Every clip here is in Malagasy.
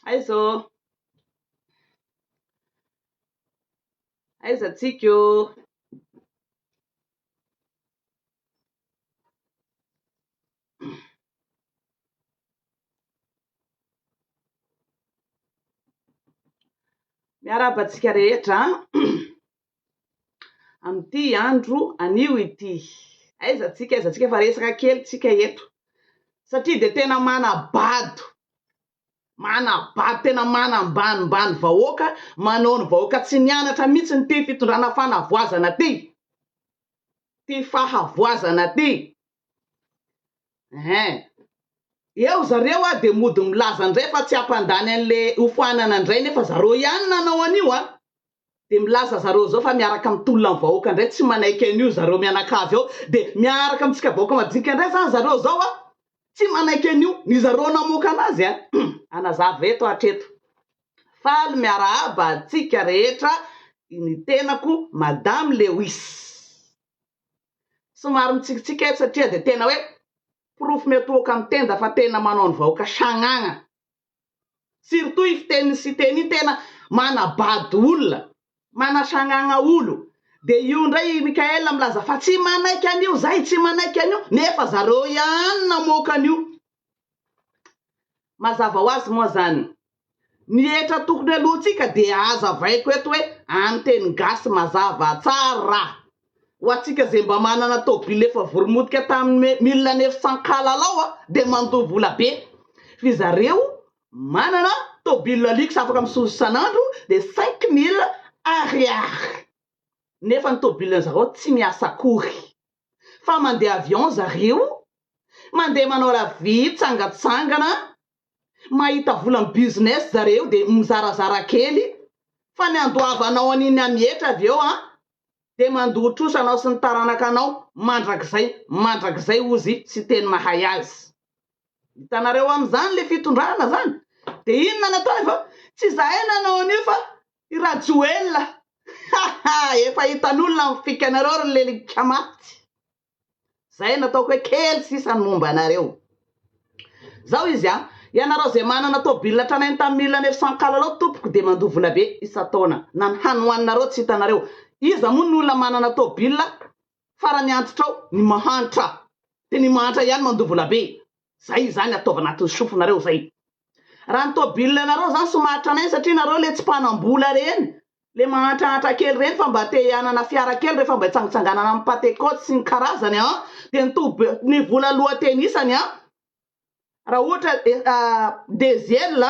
Aiza tsika io. Miarahaba antsika rehetra amin'ity andro anio ity. Aiza tsika fa resaka kely tsika eto satria de tena manabado tena manambanimbany vahoaka, manao ny vahoaka tsy nianatra mihitsy ny ty fitondrana fanavoazana ty fahavoazana ty. Eo zareo de mody milaza ndray fa tsy ampandany an'le hofoanana ndray nefa zareo ihany nanao an'io de milaza zareo zao fa miaraka mitolona ny vahoaka ndray tsy manaiky an'io zareo mianakavy eo de miaraka amitsika vahoaka madinika ndray zany zareo zao tsy manaiky an'io ny zareo namoaka anazy anazava eto hatreto. Faly miarahaba antsika rehetra, ny tenako Madame Lewis. Somary mitsikitsika eto satria de tena hoe profo metoaka amin'ny tenda fa tena manao ny vahoaka sagnagna. Surtout i fiteny sy teny tena manabady olona, manasagnagna olo. De io ndray Mikaela milaza fa tsy manaiky an'io zay, tsy manaiky an'io nefa zareo ihany namoaka an'io. Mazava ho azy moa zany. Ny etra tokony alohantsika de azavaiko eto hoe anteny gasy mazava tsara. Ho atsika zay mba manana tôbily efa voromodika tamin'ny 1900 kalalao de mandoa vola be. Fi zareo manana tôbily lix afaka misozo isan'andro de 5000 ariary. Nefa ny tôbily zareo tsy miasa akory. Fa mandeha avion zareo, mandeha manao la vie tsangatsangana, mahita vola business zareo de mizarazara kely. Fa ny andoavanao an'iny amietra aveo de mandotrosa anao sy ny taranakanao mandrakizay ozy sy teny mahay azy. Hitanareo am'zany le fitondrana zany. De inona natao fa tsy zahay nanao an'io fa i Rajoelina. Efa hitan'olona ny fikanareo le likamaty. Zay nataoko hoe kely sisa ny momba anareo. Zao izy ianareo zay manana tôbily tranainy tamin'ny 1900 kalalao tompoko de mandoa vola be isa-taona. Na ny hanohaninareo tsy hitanareo. Iza moa ny olona manana tôbily farany antitra ao ny mahantra. De ny mahantra ihany mandoa vola be. Zay zany ataova anatin'ny sofonareo zay. Raha ny tôbily anareo zany somatra nay satria nareo le tsy mpanambola reny. Le mahantrahatra kely reny fa mba te hanana fiara kely rehefa mba hitsangitsanganana amin'ny patekôty sy ny karazany de ny vola lohatenisany raha ohatra diesel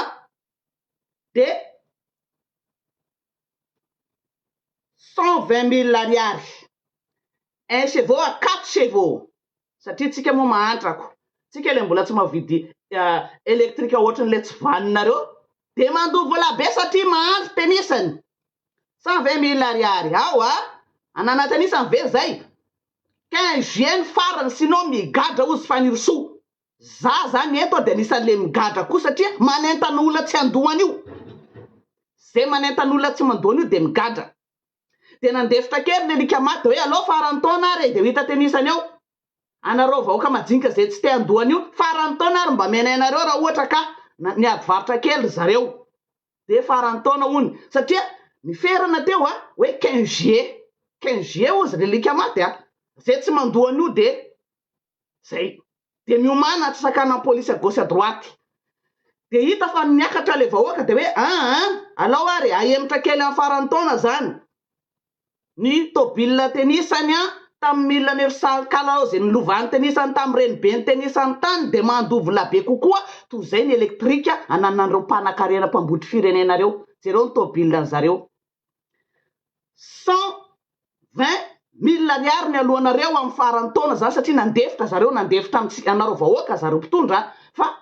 de 120 000 ariary. 1 chevaux à 4 chevaux. Satria tsika moa mahantrako. Tsika le mbola tsy mavidy elektrika ohatran'le tsy vaninareo de mandoa vola be satria mahandro tenisany. 120 000 ariary. Anana tenisany ve zay? 15 juin farany sinao migadra ozy fanirso. Za zany eto de anisan'le migadra koa satria manentan'olona tsy andohany io. Zay manentan'olona tsy mandohany io de migadra. De nandefitra kely le likamaty hoe allo farany taona ary de hita tenisany ao. Anareo vahoaka madinika zay tsy te andohany io, farany taona ary mba menainareo raha ohatra ka niady varotra kely zareo. De farany taona hony satria ny ferana teo hoe 15 juillet. 15 juillet ozy le likamaty zay tsy mandohany io de zay. De miomana atsakana polisy à gauche à droite. De hita fa niakatra le vahoaka de hoe alao ary aemitra kely amin'ny farany taona zany. Ny tôbily tenisany tamin'ny 1900 kalalao zay nilovany tenisany tamin'ny reny be ny tenisany tany de mandoa vola be kokoa toy zay ny elektrika ananan'ireo mpanakarena mpambotry firenenareo. Zereo ny tôbily zareo. 120 000 ariary ny alohanareo amin'ny farany taona zany satria nandefitra zareo, nandefitra anareo vahoaka zareo mpitondra fa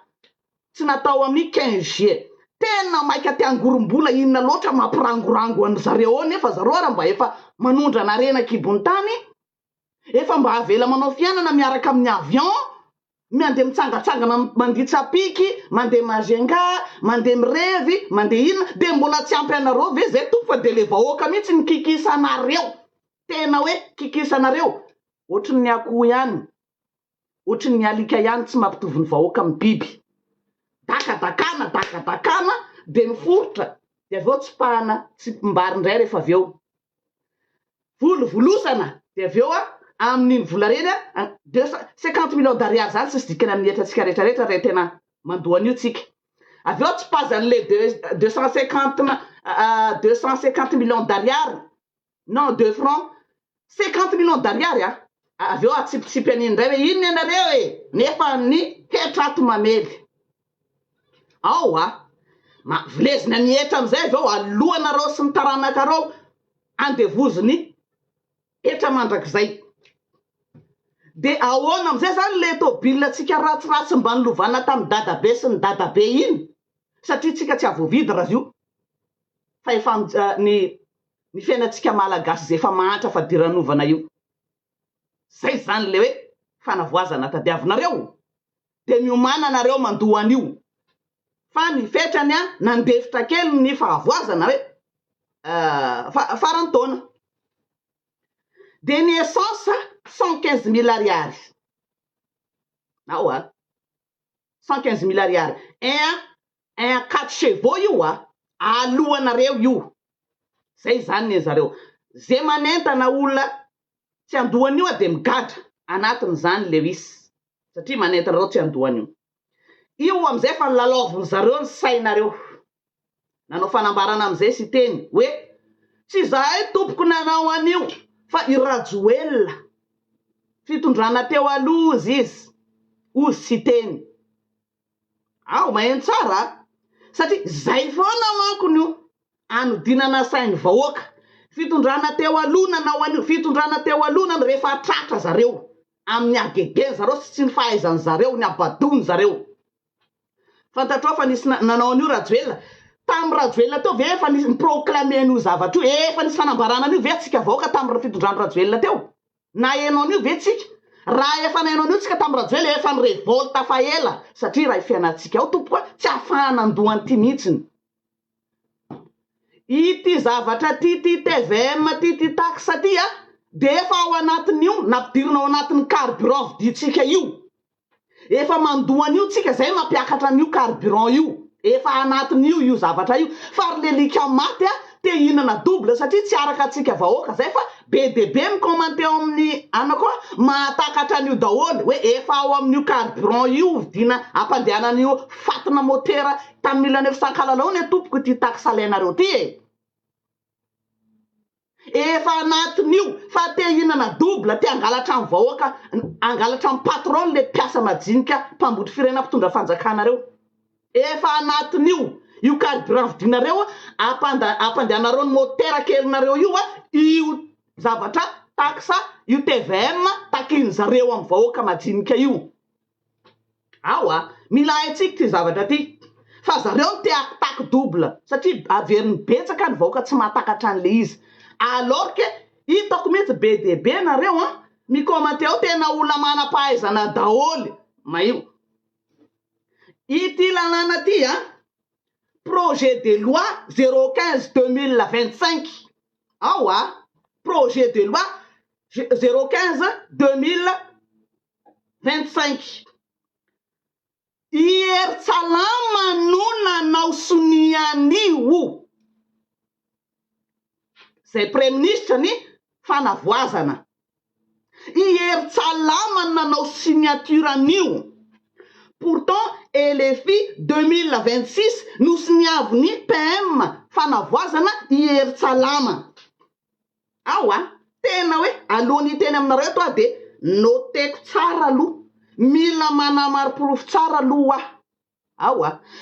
tsy natao amin'ny 15 juillet. Tena maika te angorombola inona loatra mampirangorango an zareo nefa zareo raha mba efa manondra narena kibony tany, efa mba avela manao fianana miaraka amin'ny avion, mandeha mitsangatsangana manditsapiky, mandeha mazenga, mandeha mirevy, mandeha inona de mbola tsy ampy anareo ve zay tompo fa de le vahoaka mihitsy ny kikisanareo. Tena hoe kikisanareo ohatrin'ny akoho ihany, ohatrin'ny alika ihany tsy mampitovy ny vahoaka amin'ny biby. Dakadakana dia miforotra dia avy eo tsipahana tsy mbary indray rehefa avy eo volosana dia avy eo amin'iny vola reny 50 millions d'ariary zany tsisy dikany amin'ny etratsika rehetrarehetra raha tena mandoan'io tsika avy eo tsipazan'le 250 millions d'ariary non 2 francs 50 millions d'ariary avy eo atsipitsipy an'iny indray hoe inona ianareo nefa ny hetrato mamely ao vilezina ny hetra am'izay avy eo alohanareo sy ny taranakareo andevoziny hetra mandrakizay dia ahoana am'izay zany le tôbilatsika ratsiratsy mba nilovana tamin'ny dadabe sy ny dadabe iny satria tsika tsy avovidy raha io fa efa ny fiainatsika malagasy zay efa mahantra fa diranovana io zay zany le hoe fanavoazana tadiavinareo dia miomana nareo mandohan'io fa ny fetrany nandefitra kely ny fahavoazana hoe farany taona dia ny essence 115 000 ariary ao 115 000 ariary un 4 chevaux io alohanareo io zay zany ny zareo zay manentana olona tsy andohan'io dia migadra anatin' zany le wisy satria manentanareo tsy andohan'io io am'izay fa nylalaoviny zareo ny sainareo nanao fanambarana am'izay sy teny hoe tsy zahay tompoko nanao an'io fa irajoela fitondrana teo alozy izy ozy sy teny maheno tsara satria zay foana mankony io anodinana sainy vahoaka fitondrana teo aloha nanao an'io fitondrana teo aloha ny rehefa tratra zareo amin'ny agegeny zareo sy ny fahaizany zareo ny abadony zareo fantatrao fa nisy nanao an'io rajoela tamin'ny rajoela teo ve efa nisy proclamé an'io zavatra io efa nisy fanambarana an'io ve tsika vahoaka tamin'ny fitondrany rajoela teo na enao an'io ve tsika raha efa nainao an'io tsika tamin'ny rajoela efa ny revolta fa ela satria raha ifianatsika ao tompoko tsy ahafahana andohany ty mihitsiny ity zavatra ty TVM ty taxe ty dia efa ao anatin'io nampidirina ao anatin'ny carburant viditsika io efa mandohan'io tsika zay mampiakatra an'io carburant io efa anatin'io io zavatra io fa lelika maty te hinana double satria tsy araka atsika vahoaka zay fa be de be mikomante ao amin'ny koa mahatakatra an'io daholo hoe efa ao amin'io carburant io vidina ampandehanan'io fatina motera tamin'ny 1900 ny tompoko ty taxe alainareo ty efa anatin'io fa te hinana double te angalatra amin'ny vahoaka angalatra amin'ny patron le mpiasa majinika mpambotry firena mpitondra fanjakanareo efa anatin'io io carburant vidinareo ampandehanareo ny motera kelinareo io zavatra taxa io TVM takiny zareo amin'ny vahoaka majinika io mila haitsika ty zavatra ty fa zareo te ataky double satria averin'ny betsaka ny vahoaka tsy mahatakatra an'le izy alors que hitako mihitsy be de be nareo mikomante ao tena olona manam-pahaizana daholy maio ity lalàna ty projet de loi 015/2025 projet de loi 015/2025 Iersalama no nanao sonian'io zay premier ministre ny fanavoazana Iersalama nanao signature an'io pourtant LFI 2026 nosoniaviny PM fanavoazana Iersalama tena hoe alohany teny aminareo to dia noteko tsara aloha mila manamariporofo tsara aloha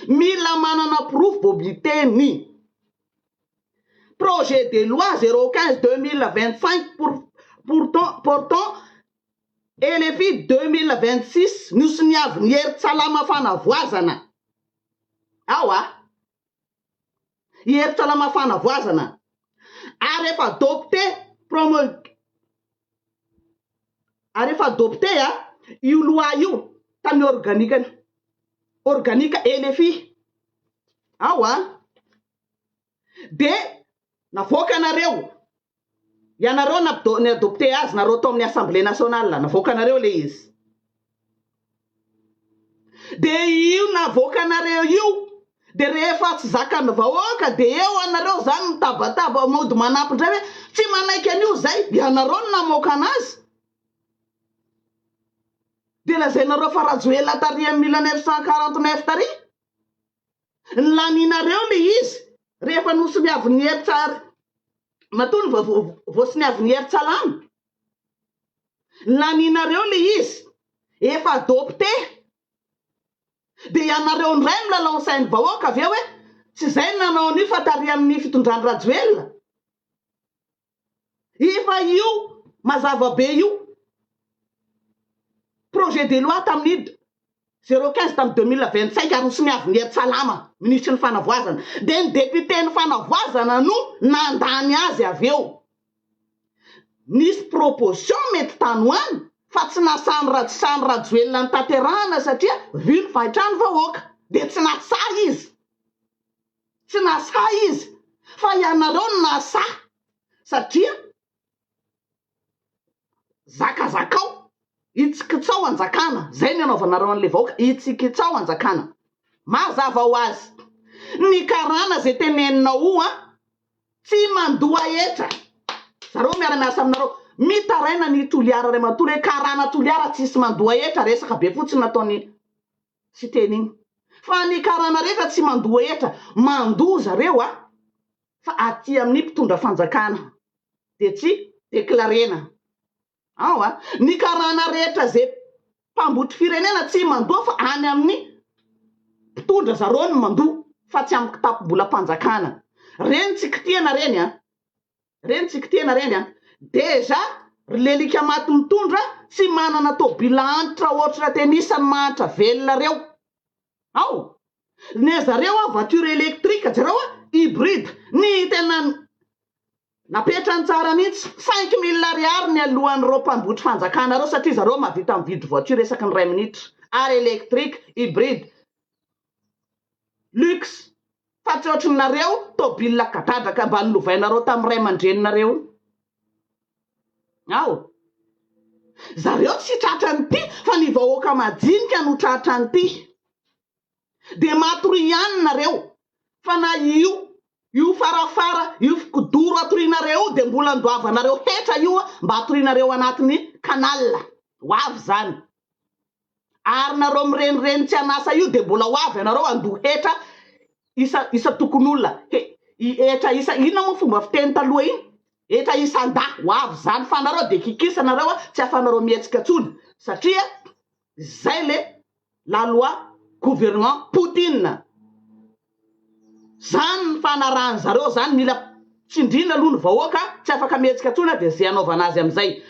mila manana proof bobiteny projet de loi 015/2025 portant LFI 2026 nosoniaviny Iersalama fanavoazana Iersalama fanavoazana ary efa adopté io loi io tamin'ny organika LFI de navoaka nareo ianareo ny adopté azy nareo tao amin'ny assemblée nationale navoaka nareo le izy de io navoaka nareo io de rehefa tsy zakany vahoaka de eo anareo zany mitabataba mody manampy ndray hoe tsy manaiky an'io zay ianareo no namoaka anazy de lazainareo fa Rajoelina tary amin'ny 1949 tary laninareo le izy rehefa nosy avy ny heritsary matony voasiny avy ny heritsalamy laninareo le izy efa adopté de ianareo ndray milalao sainy vahoaka avy eo hoe tsy zay nanao an'io fa tary amin'ny fitondrany Rajoelina efa io mazava be io projet de loi tamin'ny 015 tamin'ny 2025 arosony avy ny heritsalama ministry ny fanavoazana de ny député ny fanavoazana no nandany azy avy eo nisy proposition mety tanoany fa tsy nasany Rajoelina ny tanterahana satria vy ny vahitrany vahoaka de tsy nasa izy fa ianareo no nasa satria zakazakao itsikitsao anjakana zay ny anaovanareo an'le vahoaka itsikitsao anjakana mazava ho azy ny karana zay teneninao tsy mandoa etra zareo miara-miasa aminareo mitaraina ny toliara ray matory karana toliara tsisy mandoa etra resaka be fotsiny nataony sy teny igny fa ny karana rehetra tsy mandoa etra mandoa zareo fa aty amin'ny mpitondra fanjakana de tsy deklarena ny karana rehetra zay mpamboty firenena tsy mandoa fa any amin'ny mpitondra zareo ny mandoa fa tsy amin'ny kitapo-bola-panjakana reny tsikitiana reny deja lelika maty mitondra tsy manana tobila antitra oatra tenisany mahantra velona reo ne zareo voiture électrique zareo hybride ny tena napetrany tsara mihitsy 5 000 ariary ny alohan'ireo mpamboty fanjakana reo satria zareo mavita mividy voiture resaky ny 2 minitra ary électrique hybride luxe fa tsy ohatry nareo tobila kadadraka mba nilovainareo tamin'ny ray aman-dreninareo zareo tsy tratrany ty fa ny vahoaka majinika no tratrany ty de matory ihany nareo fa na io farafara io fikodoro atorinareo de mbola andoavanareo hetra io mba atorinareo anatin'ny kanala hoavy zany ary nareo mirenireny tsy anasa io de mbola hoavy anareo andoha hetra isa tokon'olona hetra isa ina moa fomba fiteny taloha iny hetra isan-da hoavy zany fa nareo de kikisa nareo tsy afanareo mihetsika tsony satria zay le la loi gouvernement Poutine zany ny fanarahany zareo zany mila tsindrina aloha ny vahoaka tsy afaka mihetsika tsony de zay anaovana azy amizay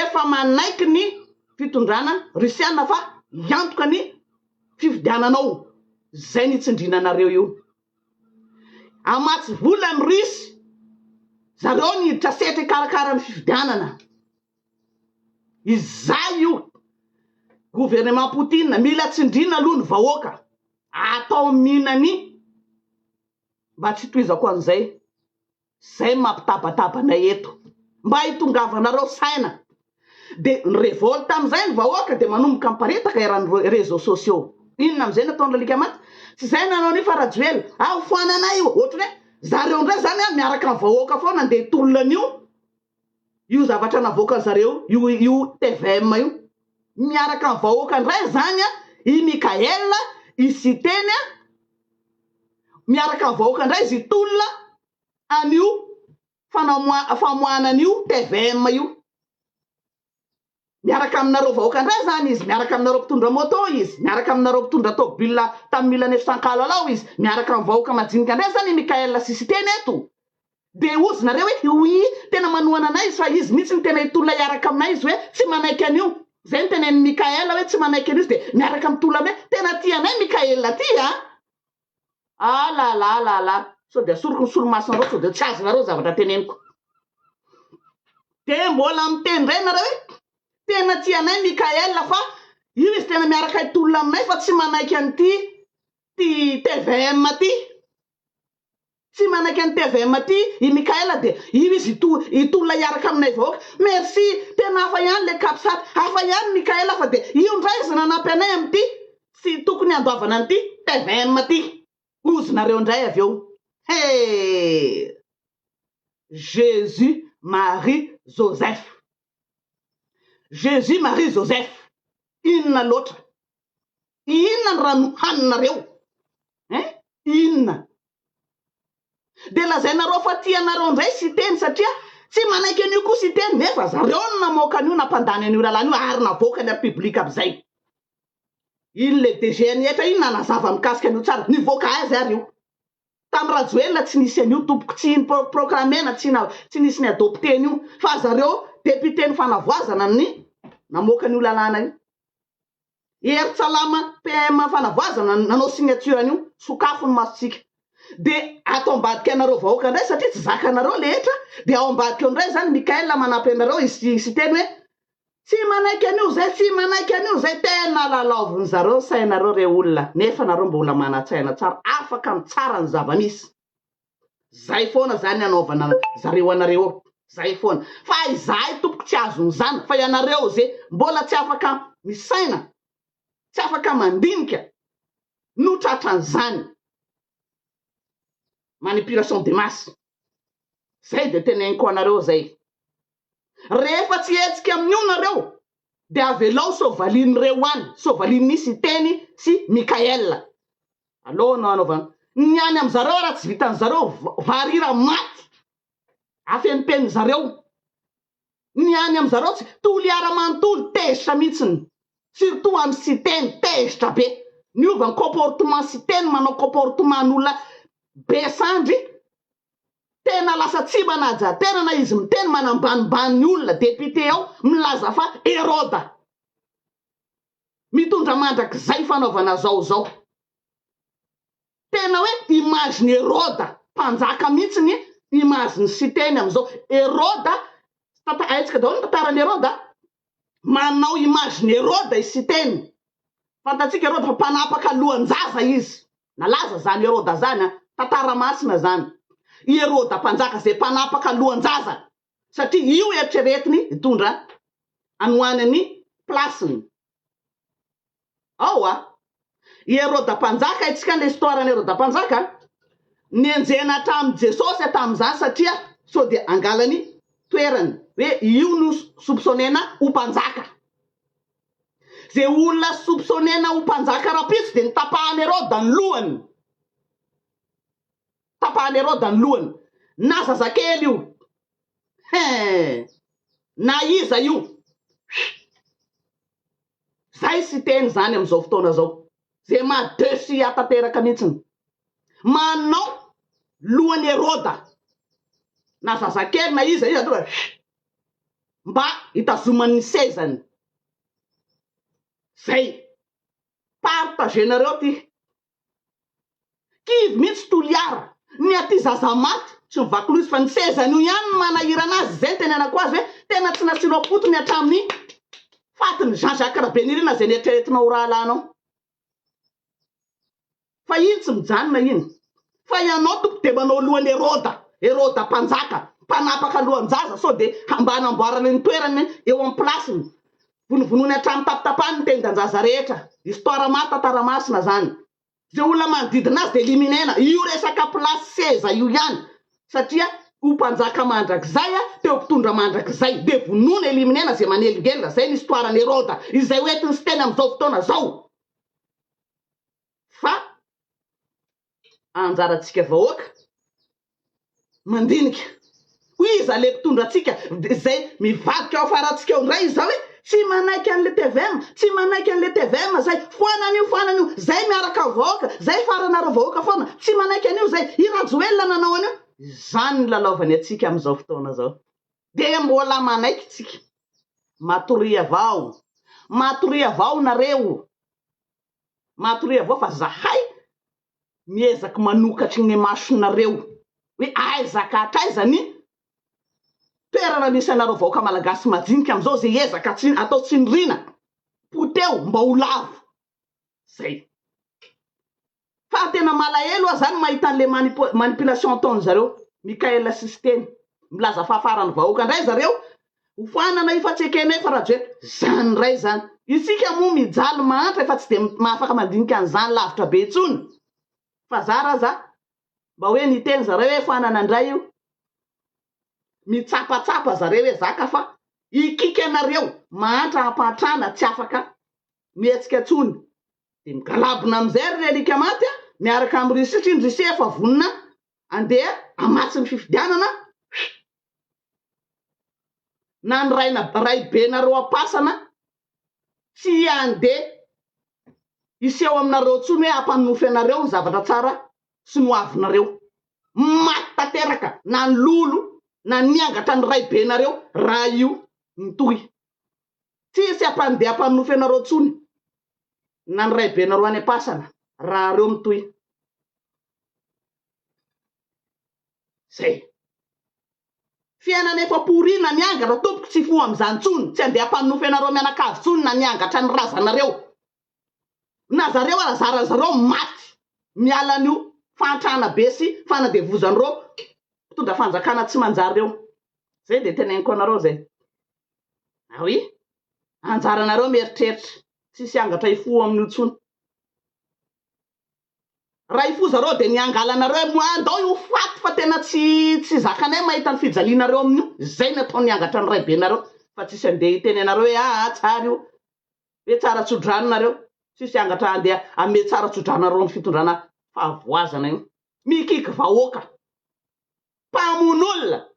efa manaiky ny fitondrana rusiana fa iantoka ny fifidiananao zay ny tsindrinanareo io amatsy vola amin'ny Rusy zareo niditra setry karakara ny fifidianana izay io gouvernement Poutine mila tsindrina aloha ny vahoaka atao minany mba tsy toizako an'izay zay mampitabatabana eto mba hitongavanareo saina de ny revolte amizay ny vahoaka de manomboka miparitaka eran'ny réseaux sociaux inona amizay nataony lalika maty tsy zay nanao ni fa Rajoelina foananay io ohatry hoe zareo ndray zany miaraka amin'ny vahoaka foana andeha hitolonan'io io zavatra navoaka zareo io TVM io miaraka amin'ny vahoaka ndray zany i Mikael isiteny miaraka amin'ny vahoaka ndray izy tolona an'io famoanan'io TVM io miaraka aminareo vahoaka ndray zany izy miaraka aminareo mpitondra moto izy miaraka aminareo mpitondra tobila tamin'ny 1900 izy miaraka amin'ny vahoaka majinika ndray zany Mikael sisiteny eto de ozinareo hoe tena manohana anay izy fa izy mihitsy ny tena hitolona iaraka aminay izy hoe tsy manaiky an'io zay ny tenen'ny Mikael hoe tsy manaiky an'io de miaraka mitolona hoe tena tianay Mikael ty la so de asoroko ny solomasonareo so de tsy azonareo zavatra teneniko de mbola miteny ndray nareo hoe tena tianay Mikael fa io izy tena miaraka hitolona aminay fa tsy manaiky an'ty TVM ty tsy manaiky an'ny TVM ty i Mikael de io izy hitolona iaraka aminay vahoaka merci tena hafa ihany le kapsat hafa ihany Mikael fa de io ndray izy nanampy anay am'ty sy tokony andoavana an'ity TVM ty ozonareo ndray avy eo. Hey, Jésus Marie Joseph, Jésus Marie Joseph, inona loatra, inona ny rano haninareo, inona de lazainareo fa tianareo ndray sy teny satria tsy manaiky an'io koa sy teny nefa zareo no namoaka an'io nampandany an'io lalàna io ary navoaka ny publika am'izay. Ino le DGN etra ino nanazava mikasika an'io tsara nivoaka azy ary io. Tamin'ny Rajoelina tsy nisy an'io tompoko tsy proclamena tsy nisy ny adopté an'io fa zareo député ny fanavoazana ny namoaka an'io lalàna io. Hery Salama PM fanavoazana nanao signature an'io sokafo ny masontsika. De ato ambadika anareo vahoaka ndray satria tsy zakanareo lehetra de ao ambadika eo ndray zany Mikael manampy anareo izy teny hoe tsy manaiky an'io zay tsy manaiky an'io zay tena lalaoviny zareo sainareo re olona nefa nareo mbola manatsaina tsara afaka mitsara ny zava-misy. Zay foana zany anaovana zareo anareo zay foana fa izahay tompoko tsy azony zany fa ianareo zay mbola tsy afaka misaina tsy afaka mandinika no tratran'izany manipulation de masse. Zay de teneniko anareo zay. Rehefa tsy hetsika amin'io nareo de avelao sovalin'ireo any sovalin'nisy teny sy Mikael. Allo no anaovana ny any am'zareo raha tsy vitan'zareo varira maty afenipeny zareo. Ny any am'zareo tsy toliara manontolo tezitra mihitsiny surtout amin'ny sy teny tezitra be niova ny comportement sy teny manao comportement n'olona besandry tena lasa tsy manaja tena na izy miteny manambanimbany ny olona député ao milaza fa Heroda mitondra mandrakizay fanaovana zao tena hoe imagine Heroda mpanjaka mihitsy ny imagine sy teny am'izao Heroda aitsika daholo tantarany Heroda manao imagine Heroda sy teny fantatsika Heroda fa mpanapaka lohan-jaza izy nalaza zany Heroda zany tantara masina zany Heroda mpanjaka zay mpanapaka lohan-jaza satria io eritreretiny hitondra anohanany plasiny. Ao Heroda mpanjaka itsika ny histoire ny Heroda mpanjaka nienjena hatramin'i Jesosy hatramin'izany satria so de angalany toerany hoe io no soupçonnena ho mpanjaka. Zay olona soupçonnena ho mpanjaka rapitso de nitapahany Heroda ny lohany. Tapahany Heroda ny lohany. Na zazakely io. Na iza io. Zay sy teny zany am'izao fotoana zao. Zay madesy atateraka mihitsiny. Manao lohany Heroda. Na zazakely na iza io mba hitazomany sezany. Zay partagenareo ty. Kivy mihitsy toliara. Ny aty zaza maty tsy mivaky lozy fa ny sezany io ihany manahirana azy zay tenenako azy hoe tena tsy nasilo potony hatramin'ny fatiny Jean-Jacques Rabenirina zay nieritreretina ho rahalanao. Fa iny tsy mijanona iny. Fa ianao tompo de manao lohany Heroda mpanjaka mpanapaka lohan-jaza so de hambanamboarany ny toerany eo amin'ny plasiny. Vonivonony hatramin'ny tapitapahany ny tendan-jaza rehetra. Histoire maty tantara masina zany. Zay olona manodidina azy de eliminena io resaka place seza io ihany satria ho mpanjaka mandrakizay teo mpitondra mandrakizay de vonona eliminena zay manelingelina zay ny histoire ny Heroda izay hoentiny sy teny am'izao fotoana zao. Fa anjarantsika vahoaka mandinika hoy iza le mpitondra atsika zay mivadika ao afarantsika eo ndray izy hoe tsy manaiky an'le TVM tsy manaiky an'le TVM zay foanan'io zay miaraka vahoaka zay faranareo vahoaka foana tsy manaiky an'io zay i Rajoelina nanao an'io zany ny lalaovany atsika am'izao fotoana zao de mbola manaiky tsika matory avao nareo matory avao fa zahay miezaky manokatry ny masonareo hoe aizaka atraizany toerana misy anareo vahoaka malagasy majinika am'izao zay ezaka atao tsinirina poteo mba ho lavo zay. Fa tena malahelo zany mahita an'le manipulation ataony zareo Mikael Système milaza fa farany vahoaka ndray zareo ho fanana ifatsekena efa raha zany ray zany isika moa mijaly mantra fa tsy de mahafaka mandinika an'izany lavitra be itsony fa zaraza mba hoe niteny zareo hoe fanana andray io mitsapatsapa zareo hoe zaka fa ikika anareo mantra ampatrana tsy afaka mietsika tsony de migalabona am'izay relika maty miaraka amin'ny risitry ny risi efa vonina andeha amatsy ny fifidianana na ny ray be nareo apasana tsy andeha iseho aminareo tsony hoe ampanofy anareo ny zavatra tsara sy noavinareo maty tanteraka na ny lolo na niangatra ny ray be nareo raha io mitohy tsisy ampandeha ampanofy anareo tsony na ny ray be nareo any apasana raha reo mitohy zay fiainana efa porina niangatra tompoko tsy fo am'izany tsony tsy andeha ampanofy anareo mianakavy tsony na niangatra ny razanareo na zareo zarazareo maty miala an'io fantrana be sy fanadevozan'ireo mpitondra fanjakana tsy manjary reo zay de teneniko anareo zay aoy anjaranareo mieritreritra tsisy angatra ifo amin'io tsony raha ifo zareo de niangalanareo moandao io faty fa tena tsy zakanay mahita ny fijalinareo amin'io zay natao niangatra ny ray be nareo fa tsisy andeha itenenareo hoe tsara io hoe tsara tsodranonareo tsisy angatra andeha ame tsara tsodranareo ny fitondrana fahavoazana io mikiky vahoaka mpamon'olona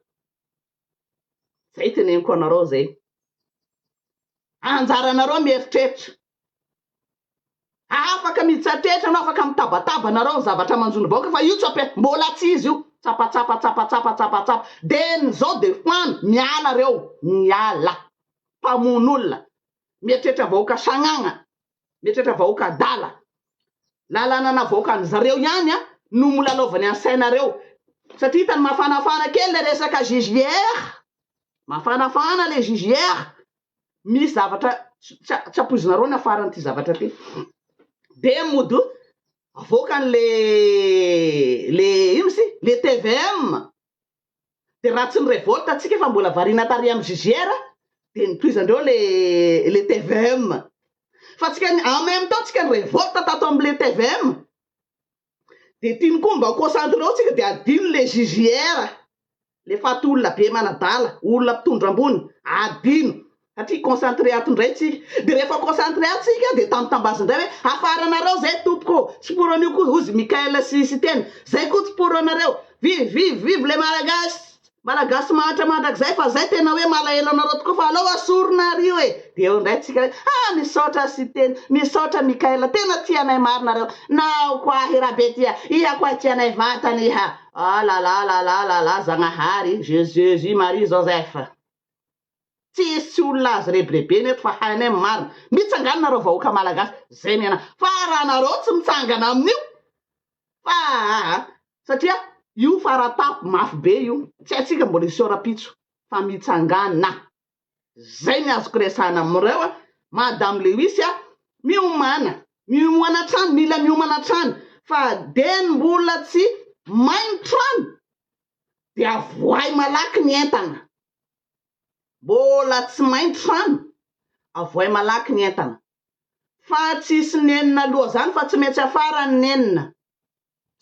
zay teneniko anareo zay anjaranareo mieritreritra afaka mitsatrehitra anao afaka mitabataba nareo ny zavatra manjony vahoaka fa io tsy mbola tsy izy io tsapatsapa de nizao de fano miala reo miala mpamon'olona mieritreritra vahoaka sagnagna mieritreritra vahoaka dala lalana na vahoaka ny zareo ihany no molalaovany ansainareo satria hitany mafanafana kely le resaka jugière mafanafana le jugière misy zavatra tsy apoizinareo ny afarany ty zavatra ty de mody avoakany le ino sy le TVM de raha tsy ny révolte atsika fa mbola varina tary amin'ny jugière de nitoizandreo le TVM fa tsika en même temps tsika ny révolte tato am'le TVM de tiany koa mba concentreo tsika de adino le jugière le faty olona be manadala olona mpitondra ambony adino satria concentré ato ndray tsika de rehefa concentré ato tsika de tambazindray hoe afaranareo zay tompoko tsy poran'io koa ozy Mikaela sy teny zay koa tsy poranareo vive le malagasy mahatra mandrakzay fa zay tena hoe malaelo anareo tokoa fa alao asoronareo de eo ndray tsika misaotra sy teny misaotra Mikaela tena tianay marinareo nao koa hirabe tia iha koa tianay vatany iha la Zagnahary Jésus Marie Joseph tsisy olona azy reblebe neto fa hainay marina mitsangananareo vahoaka malagasy zay niana fa raha nareo tsy mitsangana amin'io fa satria io faratapo mafy be io tsy atsika mbola isorapitso fa mitsangana zay ny azoko resana amreo madame Lewis miomana trano mila miomana trano fa de mbola tsy mainy trano de avoay malaky ny entana mbola tsy mainy trano avoay malaky ny entana fa tsisy nenina loha zany fa tsy metsy afara ny nenina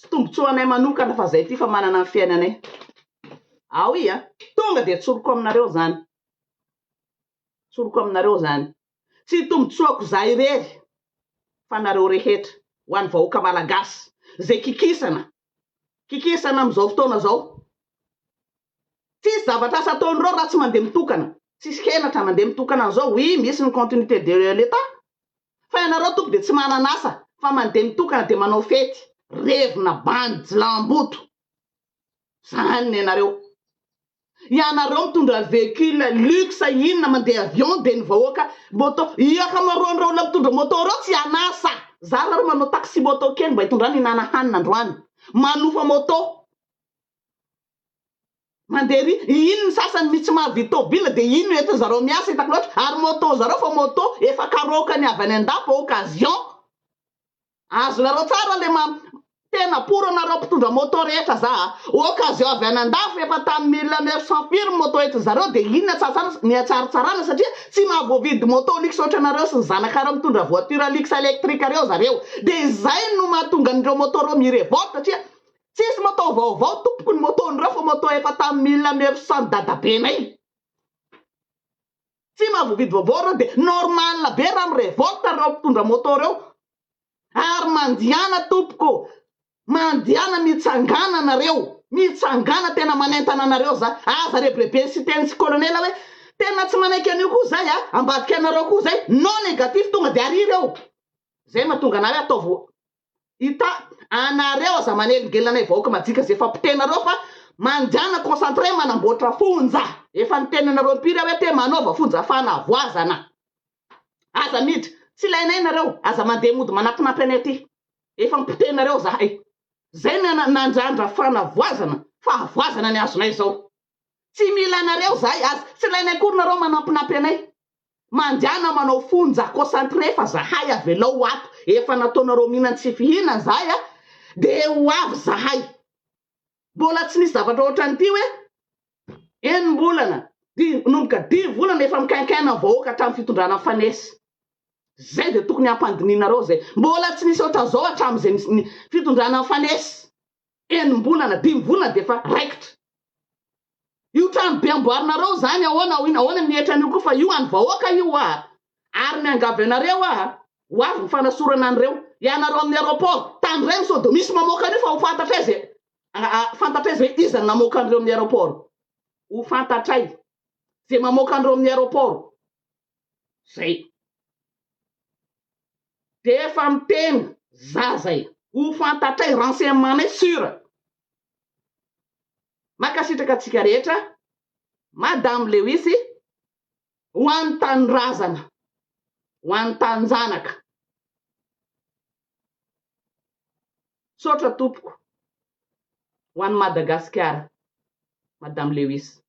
tsy tombotsoanay manokana fa zay ty fa manana ny fiainanay tonga de tsoroko aminareo zany tsy tombotsoako za irery fa nareo rehetra ho an'ny vahoaka malagasy zay kikisana am'izao fotoana zao tsisy zavatra asa ataon'ireo raha tsy mandeha mitokana tsisy henatra mandeha mitokana an'izao misy ny continuité de l'état fa ianareo tompo de tsy mananasa fa mandeha mitokana de manao fety revina bandy jilamboto zany ny ianareo mitondra véhicule luxe inona mandeha avion de ny vahoaka moto iakamaroan'ireo olona mitondra moto reo tsy anasa zara reo manao taxi moto kely mba hitondrany hinana hanina androany manofa moto mandery ino ny sasany mitsy mahavy tobila de ino eto zareo miasa hitako loatra ary moto zareo fa moto efa karokany avy any an-dafo occasion azo lareo tsara le tena poro anareo mpitondra moto rehetra za occasion avy anandafo efa tamin'ny 1900 firme moto eto zareo de inona tsasana ny atsaratsarana satria tsy mahavoavidy moto lix oatra anareo sy ny zanakara mitondra voiture lix électrique reo zareo de izay no mahatonga an'ireo moto reo mirevolte satria tsisy moto vaovao tompoko ny moto nireo fa moto efa tamin'ny 1900 dadabenay tsy mahavoavidy vaovao reo de normal be raha mirevolte reo mpitondra moto reo ary mandiana tompoko mandiana mitsangana nareo mitsangana tena manentana nareo za aza rebrebe sy teny sy colonel hoe tena tsy manaiky an'io koa zay ambadika anareo koa zay non négatif tonga de ary reo zay mahatonga anareo ataovo ita anareo aza manelingelinanay vahoaka majika zay fampitenareo fa mandiana concentré manamboatra fonja efa nitenanareo mpiry hoe te manaova fonja fanavoazana aza miditra tsy ilainay nareo aza mandeha mody manampinampy anay aty efa mpitenareo zahay zay nandrandra fanavoazana fahavoazana ny azonay zao tsy mila anareo zahay aza tsy ilainay kory nareo manampinampy anay mandiana manao fonja concentré fa zahay avelao ato efa nataonareo mihinan tsy fihinan zahay de ho avy zahay mbola tsy nisy zavatra ohatran'ity hoe enim-bolana nomboka 10 volana efa mikaikaina vahoaka hatramin'ny fitondrana fanesy zay de tokony hampandinianareo zay mbola tsy nisy oatra zao hatramin'izay fitondrana fanesy enim-bolana 10 volana de fa raikitra io trano be amboarinareo zany ahoana mietra an'io koa fa io any vahoaka io ary miangavy anareo ho avy mifanasorana an'ireo ianareo amin'ny aéroport tanyreny so de misy mamoaka an'io fa ho fantatray zay fantatray zay izany namoaka an'ireo amin'ny aéroport ho fantatray zay mamoaka an'ireo amin'ny aéroport zay de efa miteny za zay ho fantatray renseignement sûr makasitraka atsika rehetra madame Lewis ho an'ny tanorazana ho an'ny tanjanaka sotra tompoko ho an'ny Madagasikara madame Lewis